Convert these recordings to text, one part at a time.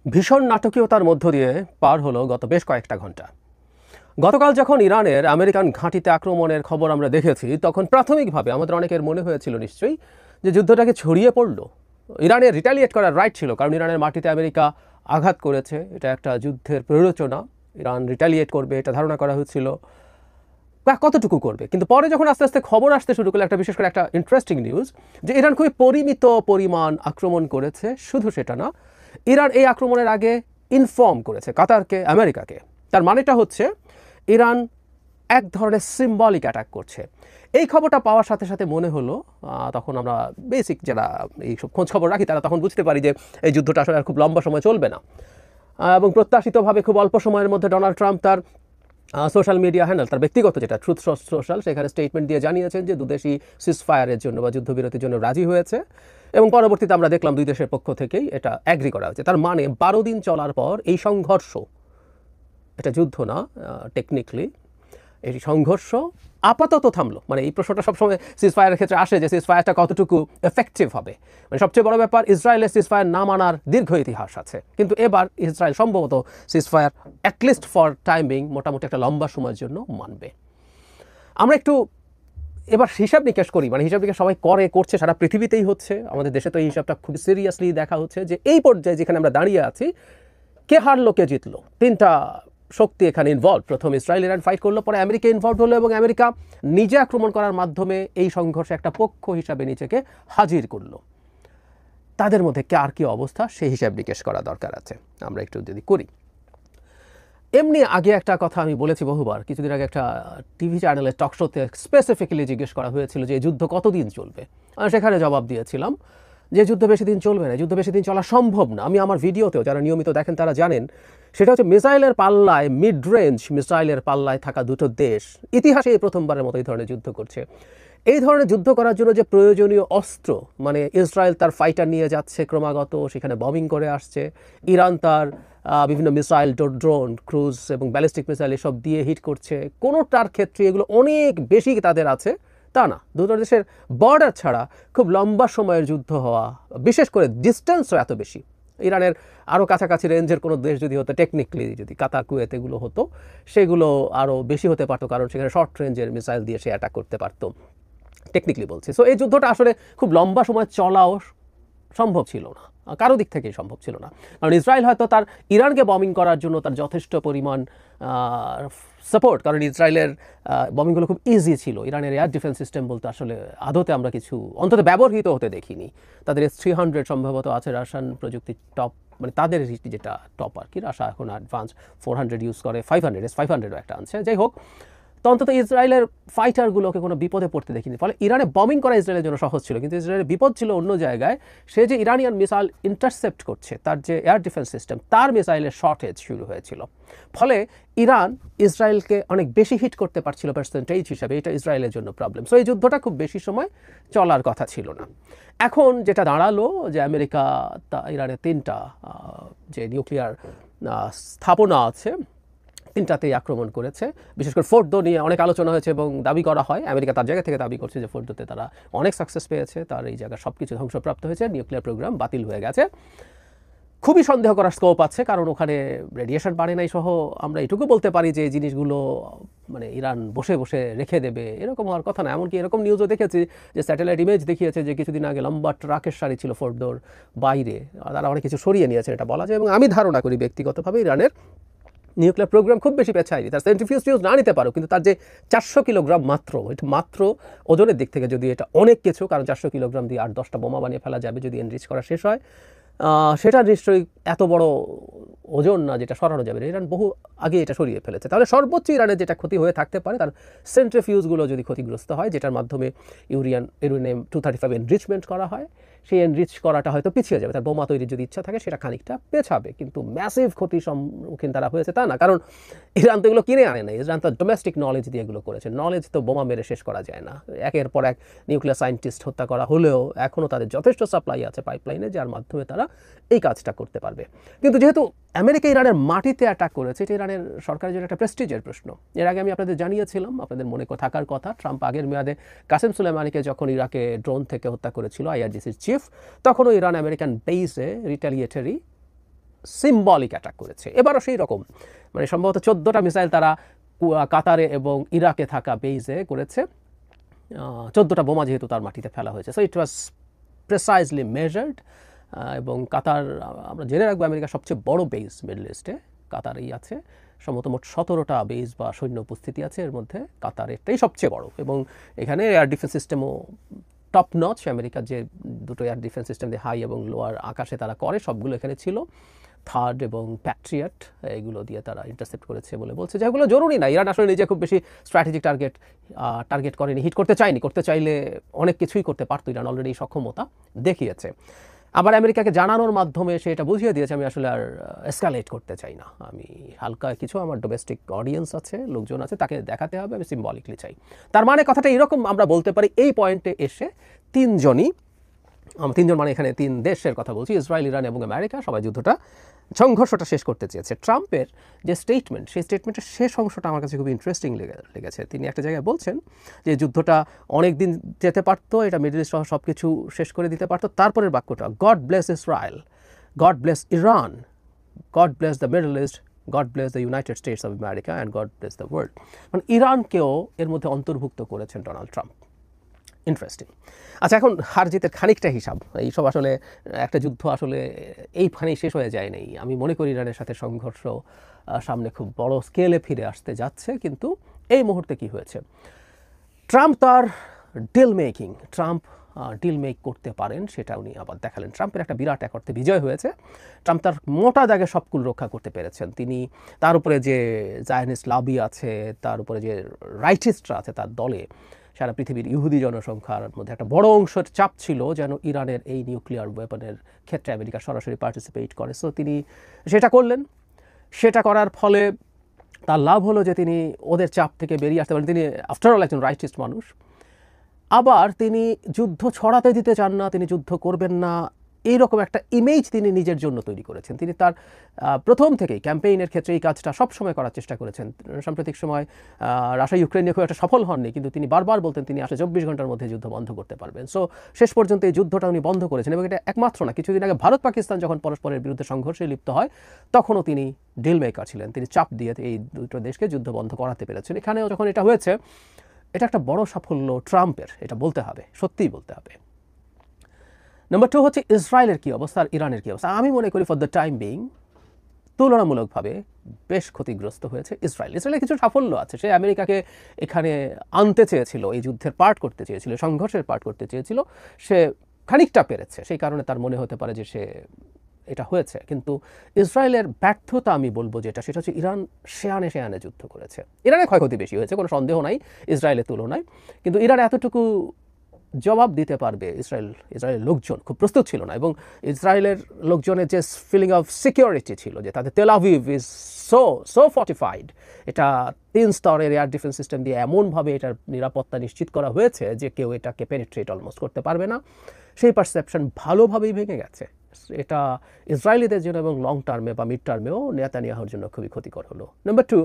ভীষণ নাটকীয়তার মধ্য দিয়ে পার হলো গত বেশ কয়েকটা ঘন্টা। গতকাল যখন ইরানের আমেরিকান ঘাঁটিতে আক্রমণের খবর আমরা দেখেছি, তখন প্রাথমিকভাবে আমাদের অনেকের মনে হয়েছিল নিশ্চয়ই যে যুদ্ধটাকে ছড়িয়ে পড়লো। ইরানের রিটালিয়েট করার রাইট ছিল, কারণ ইরানের মাটিতে আমেরিকা আঘাত করেছে, এটা একটা যুদ্ধের প্ররোচনা। ইরান রিটালিয়েট করবে এটা ধারণা করা হচ্ছিল, কতটুকু করবে। কিন্তু পরে যখন আস্তে আস্তে খবর আসতে শুরু করলো, বিশেষ করে একটা ইন্টারেস্টিং নিউজ, যে ইরান খুবই পরিমিত পরিমাণ আক্রমণ করেছে। শুধু সেটা না, ইরান এই আক্রমণের আগে ইনফর্ম করেছে কাতারকে, আমেরিকাকে। তার মানেটা হচ্ছে ইরান এক ধরনের সিম্বলিক অ্যাটাক করছে। এই খবরটা পাওয়ার সাথে সাথে মনে হলো, তখন আমরা বেসিক যারা এইসব খোঁজ খবর রাখি তারা তখন বুঝতে পারি যে এই যুদ্ধটা আসলে আর খুব লম্বা সময় চলবে না। এবং প্রত্যাশিতভাবে খুব অল্প সময়ের মধ্যে ডোনাল্ড ট্রাম্প তার সোশ্যাল মিডিয়া হ্যান্ডেল, তার ব্যক্তিগত যেটা ট্রুথ সোশ্যাল, সেখানে স্টেটমেন্ট দিয়ে জানিয়েছেন যে দুদেশই সিজফায়ারের জন্য বা যুদ্ধবিরতির জন্য রাজি হয়েছে। এবং পরবর্তীতে আমরা দেখলাম দুই দেশের পক্ষ থেকেই এটা অ্যাগ্রি করা হয়েছে। তার মানে 12 দিন চলার পর এই সংঘর্ষ, এটা যুদ্ধ না, টেকনিক্যালি এই সংঘর্ষ আপাতত থামলো। মানে এই প্রশ্নটা সবসময় সিজফায়ারের ক্ষেত্রে আসে যে সিজফায়ারটা কতটুকু এফেক্টিভ হবে। মানে সবচেয়ে বড় ব্যাপার, ইসরায়েলের সিজফায়ার না মানার দীর্ঘ ইতিহাস আছে, কিন্তু এবার ইসরায়েল সম্ভবত সিজফায়ার অ্যাটলিস্ট ফর টাইমিং মোটামুটি একটা লম্বা সময়ের জন্য মানবে। আমরা একটু এবার হিসাব নিকাশ করি। মানে হিসাব নিকাশ সবাই করছে, সারা পৃথিবীতেই হচ্ছে। আমাদের দেশে তো এই হিসাবটা খুব সিরিয়াসলি দেখা হচ্ছে যে এই পর্যায়ে যেখানে আমরা দাঁড়িয়ে আছি, কে হারলো কে জিতলো, তিনটা শক্তি এখানে ইনভলভ। প্রথম ইসরায়েল ইরান ফাইট করলো, পরে আমেরিকা ইনভলভ হলো, এবং আমেরিকা নিজে আক্রমণ করার মাধ্যমে এই সংঘর্ষে একটা পক্ষ হিসাবে নিজেকে হাজির করলো। তাদের মধ্যে কার কী অবস্থা সেই হিসাব নিকেশ করা দরকার আছে। আমরা একটু যদি করি, এমনি আগে একটা কথা আমি বলেছি বহুবার, কিছুদিন আগে একটা টিভি চ্যানেলের টক শোতে স্পেসিফিক্যালি জিজ্ঞেস করা হয়েছিল যে এই যুদ্ধ কতদিন চলবে। সেখানে জবাব দিয়েছিলাম যে যুদ্ধ বেশি দিন চলবে না, যুদ্ধ বেশি দিন চলা সম্ভব না। আমি আমার ভিডিওতেও, যারা নিয়মিত দেখেন তারা জানেন, সেটা হচ্ছে মিসাইলের পাল্লায়, মিড রেঞ্জ মিসাইলের পাল্লায় থাকা দুটো দেশ ইতিহাসে এই প্রথমবারের মতো এই ধরনের যুদ্ধ করছে। এই ধরনের যুদ্ধ করার জন্য যে প্রয়োজনীয় অস্ত্র, মানে ইসরায়েল তার ফাইটার নিয়ে যাচ্ছে ক্রমাগত, সেখানে বমিং করে আসছে। ইরান তার বিভিন্ন মিসাইল, ড্রোন, ক্রুজ এবং ব্যালিস্টিক মিসাইল এসব দিয়ে হিট করছে। কোনোটার ক্ষেত্রে এগুলো অনেক বেশি তাদের আছে তা না। দুটো দেশের বর্ডার ছাড়া খুব লম্বা সময়ের যুদ্ধ হওয়া, বিশেষ করে ডিস্টেন্সও এত বেশি। ইরানের আরও কাছাকাছি রেঞ্জের কোনো দেশ যদি হতো, টেকনিক্যালি যদি কাতার, কুয়েত এগুলো হতো, সেগুলো আরও বেশি হতে পারতো, কারণ সেখানে শর্ট রেঞ্জের মিসাইল দিয়ে সে অ্যাটাক করতে পারতো, টেকনিক্যালি বলছি। সো এই যুদ্ধটা আসলে খুব লম্বা সময় চলাও সম্ভব ছিল না, কারো দিক থেকেই সম্ভব ছিল না। কারণ ইসরায়েল হয়তো তার ইরানকে বমিং করার জন্য তার যথেষ্ট পরিমাণ সাপোর্ট, কারণ ইসরায়েলের বমিংগুলো খুব ইজি ছিল। ইরানের এয়ার ডিফেন্স সিস্টেম বলতে আসলে আদতে আমরা কিছু অন্তত ব্যবহৃত হতে দেখিনি। তাদের S-300 সম্ভবত আছে, রাশিয়ান প্রযুক্তি টপ, মানে তাদের যেটা টপ আর কি। রাশিয়া এখন অ্যাডভান্স 400 ইউজ করে, 500 S-500ও একটা আনছে। যাই হোক, তো অন্তত ইসরায়েলের ফাইটারগুলোকে কোনো বিপদে পড়তে দেখিনি। ফলে ইরানে বমিং করা ইসরায়েলের জন্য সহজ ছিল, কিন্তু ইসরায়েলের বিপদ ছিল অন্য জায়গায়। সে যে ইরানিয়ান মিসাইল ইন্টারসেপ্ট করছে, তার যে এয়ার ডিফেন্স সিস্টেম, তার মিসাইলের শর্টেজ শুরু হয়েছিল। ফলে ইরান ইসরায়েলকে অনেক বেশি হিট করতে পারছিল পার্সেন্টেজ হিসাবে, এটা ইসরায়েলের জন্য প্রবলেম। সো এই যুদ্ধটা খুব বেশি সময় চলার কথা ছিল না। এখন যেটা দাঁড়ালো যে আমেরিকা ইরানের 3টা যে নিউক্লিয়ার স্থাপনা আছে, 3টাতেই আক্রমণ করেছে। বিশেষ করে ফোর্দো নিয়ে অনেক আলোচনা হয়েছে এবং দাবি করা হয়, আমেরিকা তার জায়গা থেকে দাবি করছে যে ফোর্দোতে তারা অনেক সাকসেস পেয়েছে, তার এই জায়গায় সব কিছু ধ্বংসপ্রাপ্ত হয়েছে, নিউক্লিয়ার প্রোগ্রাম বাতিল হয়ে গেছে। খুবই সন্দেহ করার স্কোপ আছে, কারণ ওখানে রেডিয়েশন বাড়ে নাই সহ। আমরা এটুকু বলতে পারি যে এই জিনিসগুলো মানে ইরান বসে বসে রেখে দেবে এরকম হওয়ার কথা না। এমনকি এরকম নিউজও দেখেছি যে স্যাটেলাইট ইমেজ দেখিয়েছে যে কিছুদিন আগে লম্বা ট্রাকের সারি ছিল ফোর্দোর বাইরে, তারা অনেক কিছু সরিয়ে নিয়েছে এটা বলা যায়। এবং আমি ধারণা করি ব্যক্তিগতভাবে ইরানের নিউক্লিয়ার প্রোগ্রাম খুব বেশি পেছায়নি। তার সেন্ট্রিফিউজ না নিতে পারো, কিন্তু তার যে 400 কিলোগ্রাম মাত্র, এটা মাত্র ওজনের দিক থেকে যদি এটা অনেক কিছু, কারণ 400 কিলোগ্রাম দিয়ে 8-10টা বোমা বানিয়ে ফেলা যাবে যদি এনরিচ করা শেষ হয়। সেটা নিশ্চয়ই এত বড় ওজন না যেটা সরানো যাবে। ইরান বহু আগে এটা সরিয়ে ফেলেছে। তাহলে সর্বোচ্চ ইরানের যেটা ক্ষতি হয়ে থাকতে পারে, তার সেন্ট্রিফিউজগুলো যদি ক্ষতিগ্রস্ত হয়, যেটার মাধ্যমে ইউরেনিয়াম 235 এনরিচমেন্ট করা হয়, সেই এনরিচ করাটা হয়তো পিছিয়ে যাবে। তার বোমা তৈরির যদি ইচ্ছা থাকে সেটা খানিকটা পেছাবে, কিন্তু ম্যাসিভ ক্ষতির সম্মুখীন তারা হয়েছে তা না। কারণ ইরান তো এগুলো কিনে আনে না, ইরান তো ডোমেস্টিক নলেজ দিয়ে এগুলো করেছে। নলেজ তো বোমা মেরে শেষ করা যায় না। একের পর এক নিউক্লিয়ার সায়েন্টিস্ট হত্যা করা হলেও এখনও তাদের যথেষ্ট সাপ্লাই আছে পাইপলাইনে, যার মাধ্যমে তারা এই কাজটা করতে পারবে। কিন্তু যেহেতু আমেরিকা ইরানের মাটিতে অ্যাটাক করেছে, এটা ইরানের সরকারের জন্য একটা প্রেস্টিজের প্রশ্ন। এর আগে আমি আপনাদের জানিয়েছিলাম, আপনাদের মনে থাকার কথা, ট্রাম্প আগের মেয়াদে কাসেম সুলেমানিকে যখন ইরাকে ড্রোন থেকে হত্যা করেছিল, IRGCর চিফ, তখনও ইরান আমেরিকান বেসে রিটালিয়েটারি সিম্বলিক অ্যাটাক করেছে। এবারও সেই রকম, মানে সম্ভবত 14টা মিসাইল তারা কাতারে এবং ইরাকে থাকা বেইজে করেছে। 14টা বোমা যেহেতু তার মাটিতে ফেলা হয়েছে, so it was precisely measured. এবং কাতার, আমরা জেনে রাখবো, আমেরিকার সবচেয়ে বড় বেইজ মিডল ইস্টে কাতারেই আছে। সম্ভবত মোট 17টা বেইজ বা সৈন্য উপস্থিতি আছে, এর মধ্যে কাতারেরটাই সবচেয়ে বড়। এবং এখানে এয়ার ডিফেন্স সিস্টেমও টপ নচ। আমেরিকার যে দুটো এয়ার ডিফেন্স সিস্টেম দিয়ে হাই এবং লোয়ার আকাশে তারা করে, সবগুলো এখানে ছিল। থার্ড এবং প্যাট্রিয়ট, এগুলো দিয়ে তারা ইন্টারসেপ্ট করেছে বলে বলছে, যেগুলো জরুরি না। ইরান আসলে নিজে খুব বেশি স্ট্র্যাটেজিক টার্গেট করেনি, হিট করতে চায়নি। করতে চাইলে অনেক কিছুই করতে পারতো, ইরান অলরেডি সক্ষমতা দেখিয়েছে। আবার আমেরিকাকে জানানোর মাধ্যমে সে এটা বুঝিয়ে দিয়েছে, আমি আসলে আর এসকালেট করতে চাই না, আমি হালকা কিছু, আমার ডোমেস্টিক অডিয়েন্স আছে, লোকজন আছে, তাকে দেখাতে হবে, আমি সিম্বলিকলি চাই। তার মানে কথাটা এরকম আমরা বলতে পারি, এই পয়েন্টে এসে তিনজন মানে এখানে 3 দেশের কথা বলছি, ইসরায়েল, ইরান এবং আমেরিকা, সবাই সংঘর্ষটা শেষ করতে চেয়েছে। ট্রাম্পের যে স্টেটমেন্ট, সেই স্টেটমেন্টের শেষ অংশটা আমার কাছে খুব ইন্টারেস্টিং লেগেছে। তিনি একটা জায়গায় বলছেন যে যুদ্ধটা অনেক দিন যেতে পারতো, এটা মিডল ইস্ট সহ সব কিছু শেষ করে দিতে পারতো। তারপরের বাক্যটা, god bless Israel, god bless Iran, god bless the middle east, god bless the United states of America and god bless the world. মানে ইরানকেও এর মধ্যে অন্তর্ভুক্ত করেছেন ডোনাল্ড ট্রাম্প। ইন্টারেস্টিং। আচ্ছা, এখন হার জিতের খানিকটা হিসাব। এইসব আসলে একটা যুদ্ধ আসলে এইখানেই শেষ হয়ে যায় নাই। আমি মনে করি ইরানের সাথে সংঘর্ষ সামনে খুব বড় স্কেলে ফিরে আসতে যাচ্ছে। কিন্তু এই মুহূর্তে কি হয়েছে, ট্রাম্প তার ডিল মেক করতে পারেন, সেটা উনি আবার দেখালেন। ট্রাম্পের একটা বিরাট এক অর্থে বিজয় হয়েছে। ট্রাম্প তার মোটা দাগে সবকুল রক্ষা করতে পেরেছেন। তিনি তার উপরে যে জায়নিস্ট লাবি আছে, তার উপরে যে রাইটিস্টরা আছে তার দলে, সারা পৃথিবীর ইহুদি জনসংখ্যার মধ্যে একটা বড় অংশের চাপ ছিল যেন ইরানের এই নিউক্লিয়ার ওয়েপনের ক্ষেত্রে আমেরিকা সরাসরি পার্টিসিপেট করে। সো তিনি সেটা করলেন। সেটা করার ফলে তার লাভ হলো যে তিনি ওদের চাপ থেকে বেরিয়ে আসতে পারেন। তিনি আফটারঅল একজন রাইটিস্ট মানুষ। আবার তিনি যুদ্ধ ছড়াতে দিতে চান না, তিনি যুদ্ধ করবেন না, এইরকম একটা ইমেজ তিনি নিজের জন্য তৈরি করেছেন। তিনি তার প্রথম থেকেই ক্যাম্পেইনের ক্ষেত্রে এই কাজটা সবসময় করার চেষ্টা করেছেন। সাম্প্রতিক সময় রাশিয়া ইউক্রেন নিয়ে খুব একটা সফল হননি, কিন্তু তিনি বারবার বলতেন তিনি আসলে 24 ঘন্টার মধ্যে যুদ্ধ বন্ধ করতে পারবেন। সো শেষ পর্যন্ত এই যুদ্ধটা উনি বন্ধ করেছেন। এবং এটা একমাত্র না, কিছুদিন আগে ভারত পাকিস্তান যখন পরস্পরের বিরুদ্ধে সংঘর্ষে লিপ্ত হয়, তখনও তিনি ডিল মেকার ছিলেন। তিনি চাপ দিয়ে এই দুটো দেশকে যুদ্ধ বন্ধ করাতে পেরেছেন। এখানেও যখন এটা হয়েছে, এটা একটা বড় সাফল্য ট্রাম্পের, এটা বলতে হবে, সত্যিই বলতে হবে। নাম্বার 2 হচ্ছে ইসরায়েলের কী অবস্থা আর ইরানের কী অবস্থা। আমি মনে করি ফর দ্য টাইম বিং তুলনামূলকভাবে বেশ ক্ষতিগ্রস্ত হয়েছে ইসরায়েল। ইসরায়েলের কিছু সাফল্য আছে। সে আমেরিকাকে এখানে আনতে চেয়েছিল, এই যুদ্ধের পার্ট করতে চেয়েছিল, সংঘর্ষের পার্ট করতে চেয়েছিল, সে খানিকটা পেরেছে। সেই কারণে তার মনে হতে পারে যে সে এটা হয়েছে। কিন্তু ইসরায়েলের ব্যর্থতা আমি বলবো যেটা, সেটা হচ্ছে ইরান শেয়ানে যুদ্ধ করেছে। ইরানের ক্ষয়ক্ষতি বেশি হয়েছে, কোনো সন্দেহ নাই ইসরায়েলের তুলনায়। কিন্তু ইরান এতটুকু জবাব দিতে পারবে ইসরায়েলের লোকজন খুব প্রস্তুত ছিল না। এবং ইসরায়েলের লোকজনের যে ফিলিং অফ সিকিউরিটি ছিল, যে তাদের Tel Aviv is so fortified, এটা 3 স্তরের এয়ার ডিফেন্স সিস্টেম দিয়ে এমনভাবে এটার নিরাপত্তা নিশ্চিত করা হয়েছে যে কেউ এটাকে পেনিট্রেট অলমোস্ট করতে পারবে না, সেই পারসেপশন ভালোভাবেই ভেঙে গেছে। এটা ইসরায়েলিদের জন্য এবং লং টার্মে বা মিড টার্মেও নেতানিয়াহুর জন্য খুবই ক্ষতিকর হলো। নাম্বার 2,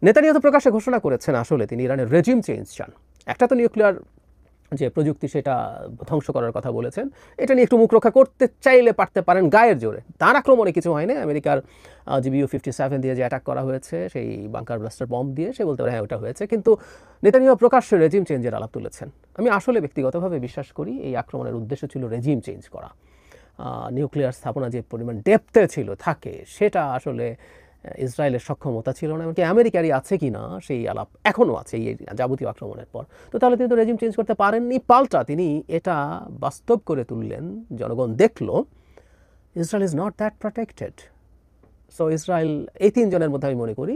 নেতানিয়াহু তো প্রকাশ্যে ঘোষণা করেছেন আসলে তিনি ইরানের রেজিম চেঞ্জ চান। একটা তো নিউক্লিয়ার যে প্রযুক্তি সেটা ধ্বংস করার কথা বলেছেন, এটা নিয়ে একটু মুখ রক্ষা করতে চাইলে পারতে পারেন গায়ের জোরে। তার আক্রমণে কিছু হয়নি। আমেরিকার GBU-57 দিয়ে যে অ্যাটাক করা হয়েছে, সেই বাংকার ব্লাস্টার বম্ব দিয়ে, সে বলতে পারে হ্যাঁ ওটা হয়েছে। কিন্তু নেতানিয়াহু প্রকাশ্যে রেজিম চেঞ্জের আলাপ তুলেছেন। আমি আসলে ব্যক্তিগতভাবে বিশ্বাস করি এই আক্রমণের উদ্দেশ্য ছিল রেজিম চেঞ্জ করা। নিউক্লিয়ার স্থাপনা যে পরিমাণ ডেপথে থাকে, সেটা আসলে ইসরায়েলের সক্ষমতা ছিল না। এমনকি আমেরিকারই আছে কি না সেই আলাপ এখনও আছে এই যাবতীয় আক্রমণের পর। তো তাহলে তিনি তো রেজিম চেঞ্জ করতে পারেননি, পাল্টা তিনি এটা বাস্তব করে তুললেন। জনগণ দেখলো Israel is not that protected. So Israel, এই 3 জনের মধ্যে আমি মনে করি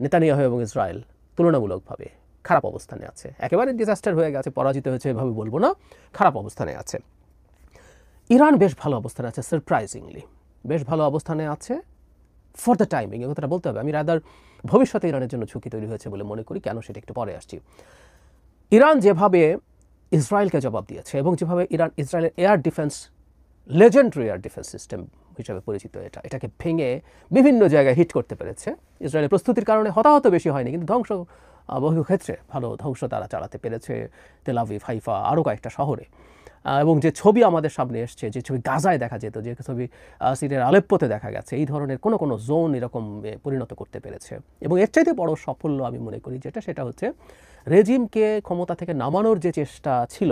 নেতানিয়াহু এবং ইসরায়েল তুলনামূলকভাবে খারাপ অবস্থানে আছে। একেবারে ডিজাস্টার হয়ে গেছে, পরাজিত হয়েছে এভাবে বলবো না, খারাপ অবস্থানে আছে। ইরান বেশ ভালো অবস্থানে আছে, সারপ্রাইজিংলি বেশ ভালো অবস্থানে আছে ফর দ্য টাইমিং। এই কথাটা বলতে হবে। আমি রাদার ভবিষ্যতে ইরানের জন্য ঝুঁকি তৈরি হয়েছে বলে মনে করি। কেন, সেটা একটু পরে আসছি। ইরান যেভাবে ইসরায়েলকে জবাব দিয়েছে এবং যেভাবে ইসরায়েলের air defence, legendary air defence system হিসাবে পরিচিত, এটাকে ভেঙে বিভিন্ন জায়গায় হিট করতে পেরেছে। ইসরায়েলের প্রস্তুতির কারণে হতাহত বেশি হয়নি, কিন্তু ধ্বংস বহু ক্ষেত্রে ভালো ধ্বংস তারা চালাতে পেরেছে তেল আভিভ, হাইফা, আরও কয়েকটা শহরে। এবং যে ছবি আমাদের সামনে এসছে, যে ছবি গাজায় দেখা যেত, যে ছবি সিরিয়ার আলেপ্পোতে দেখা গেছে, এই ধরনের কোনো জোন এরকম পরিণত করতে পেরেছে। এবং এর চাইতে বড় সাফল্য আমি মনে করি সেটা হচ্ছে রেজিমকে ক্ষমতা থেকে নামানোর যে চেষ্টা ছিল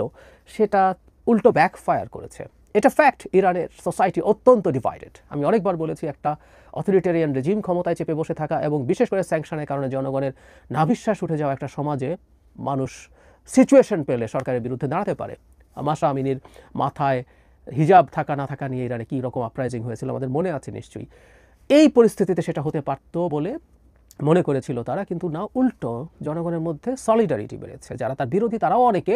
সেটা উল্টো ব্যাকফায়ার করেছে। এটা ফ্যাক্ট, ইরানের সোসাইটি অত্যন্ত ডিভাইডেড। আমি অনেকবার বলেছি, একটা অথরিটেরিয়ান রেজিম ক্ষমতায় চেপে বসে থাকা এবং বিশেষ করে স্যাংশনের কারণে জনগণের নাভিশ্বাস উঠে যাওয়া একটা সমাজে মানুষ সিচুয়েশন পেলে সরকারের বিরুদ্ধে দাঁড়াতে পারে। মাসা আমিনীর মাথায় হিজাব থাকা না থাকা নিয়ে ইরানে কী রকম আপরাইজিং হয়েছিল আমাদের মনে আছে নিশ্চয়ই। এই পরিস্থিতিতে সেটা হতে পারত বলে মনে করেছিল তারা, কিন্তু না, উল্টো জনগণের মধ্যে সলিডারিটি বেড়েছে। যারা তার বিরোধী তারাও অনেকে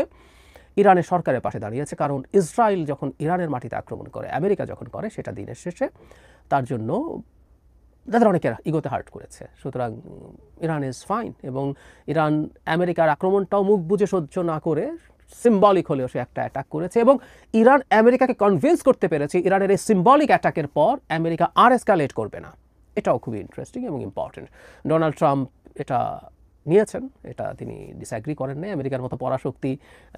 ইরানের সরকারের পাশে দাঁড়িয়েছে, কারণ ইসরায়েল যখন ইরানের মাটিতে আক্রমণ করে, আমেরিকা যখন করে, সেটা দিনের শেষে তার জন্য তাদের অনেকের ইগোতে হার্ট করেছে। সুতরাং ইরান ইজ ফাইন, এবং ইরান আমেরিকার আক্রমণটাও মুখ বুজে সহ্য না করে সিম্বলিক হলেও সে একটা অ্যাটাক করেছে, এবং ইরান আমেরিকাকে কনভিন্স করতে পেরেছে ইরানের এই সিম্বলিক অ্যাটাকের পর আমেরিকা আর এসকালেট করবে না। এটাও খুবই ইন্টারেস্টিং এবং ইম্পর্টেন্ট। ডোনাল্ড ট্রাম্প এটা নিয়েছেন, এটা তিনি ডিসঅ্যাগ্রি করেন নাই। আমেরিকার মতো পরাশক্তি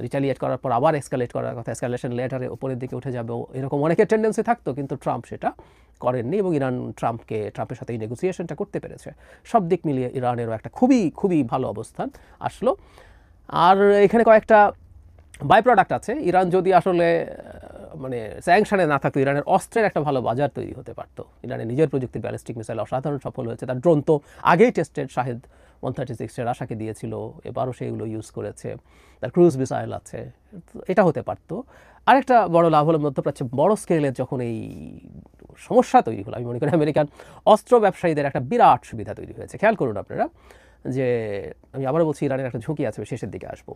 রিটালিয়েট করার পর আবার এসকালেট করার কথা, এসকালেশন লেটারে উপরের দিকে উঠে যাবে, এরকম অনেকের টেন্ডেন্সি থাকতো, কিন্তু ট্রাম্প সেটা করেননি, এবং ইরান ট্রাম্পের সাথে এই নেগোসিয়েশনটা করতে পেরেছে। সব দিক মিলিয়ে ইরানেরও একটা খুবই খুবই ভালো অবস্থান আসলো। আর এখানে কয়েকটা বাই প্রোডাক্ট আছে। ইরান যদি আসলে মানে স্যাংশনে না থাকতো, ইরানের অস্ত্রের একটা ভালো বাজার তৈরি হতে পারতো। ইরানের নিজের প্রযুক্তির ব্যালিস্টিক মিসাইল অসাধারণ সফল হয়েছে। তার ড্রোন তো আগেই টেস্টেড, শাহেদ 136 রাশাকে দিয়েছিল, এবারও সেগুলো ইউজ করেছে। তার ক্রুজ মিসাইল আছে, এটা হতে পারতো। আরেকটা বড় লাভ হলো মধ্যপ্রাচ্যে বড় স্কেলের যখন এই সমস্যা তৈরি হলো, আমি মনে করি আমেরিকান অস্ত্র ব্যবসায়ীদের একটা বিরাট সুবিধা তৈরি হয়েছে। খেয়াল করুন আপনারা, যে আমি আবারও বলছি, ইরানের একটা ঝুঁকি আছে, শেষের দিকে আসবো।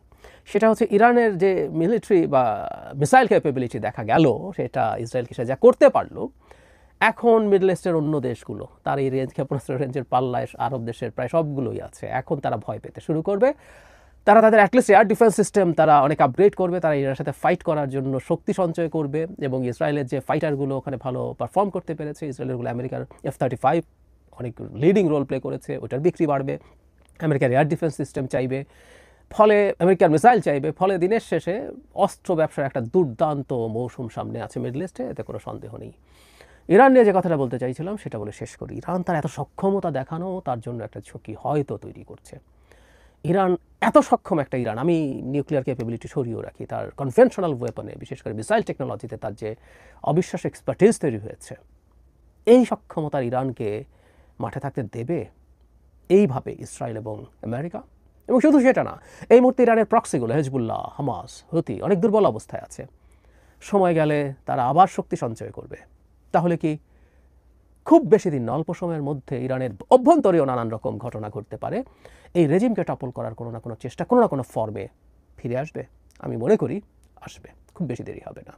সেটা হচ্ছে ইরানের যে মিলিটারি বা মিসাইল ক্যাপেবিলিটি দেখা গেল, সেটা ইসরায়েলকে সে যা করতে পারলো, এখন মিডল ইস্টের অন্য দেশগুলো তার এই রেঞ্জ, ক্ষেপণাস্ত্র রেঞ্জের পাল্লায় আরব দেশের প্রায় সবগুলোই আছে। এখন তারা ভয় পেতে শুরু করবে। তারা তাদের অ্যাটলিস্ট এয়ার ডিফেন্স সিস্টেম তারা অনেক আপগ্রেড করবে, তারা ইরানের সাথে ফাইট করার জন্য শক্তি সঞ্চয় করবে, এবং ইসরায়েলের যে ফাইটারগুলো ওখানে ভালো পারফর্ম করতে পেরেছে, ইসরায়েলেরগুলো আমেরিকার F-35 অনেক লিডিং রোল প্লে করেছে, ওটার বিক্রি বাড়বে। আমেরিকার এয়ার ডিফেন্স সিস্টেম চাইবে, ফলে আমেরিকার মিসাইল চাইবে, ফলে দিনের শেষে অস্ত্র ব্যবসার একটা দুর্দান্ত মৌসুম সামনে আছে মিডল ইস্টে, এতে কোনো সন্দেহ নেই। ইরান নিয়ে যে কথাটা বলতে চাইছিলাম সেটা বলে শেষ করি। ইরান তার এত সক্ষমতা দেখানো তার জন্য একটা ঝুঁকি হয়তো তৈরি করছে। ইরান এত সক্ষম একটা ইরান, আমি নিউক্লিয়ার ক্যাপেবিলিটি সরিয়েও রাখি, তার কনভেনশনাল ওয়েপনে, বিশেষ করে মিসাইল টেকনোলজিতে তার যে অবিশ্বাস্য এক্সপার্টিজ তৈরি হয়েছে, এই সক্ষমতার ইরানকে মাঠে থাকতে দেবে এইভাবে ইসরায়েল এবং আমেরিকা? এবং শুধু সেটা না, এই মুহূর্তে ইরানের প্রক্সিগুলো হেজবুল্লাহ, হামাস, হুতি অনেক দুর্বল অবস্থায় আছে। সময় গেলে তারা আবার শক্তি সঞ্চয় করবে। তাহলে কি খুব বেশি দিন, অল্প সময়ের মধ্যে ইরানের অভ্যন্তরীয় নানান রকম ঘটনা ঘটতে পারে, এই রেজিমকে টপল করার কোনো না কোনো চেষ্টা কোনো না কোনো ফর্মে ফিরে আসবে? আমি মনে করি আসবে, খুব বেশি দেরি হবে না।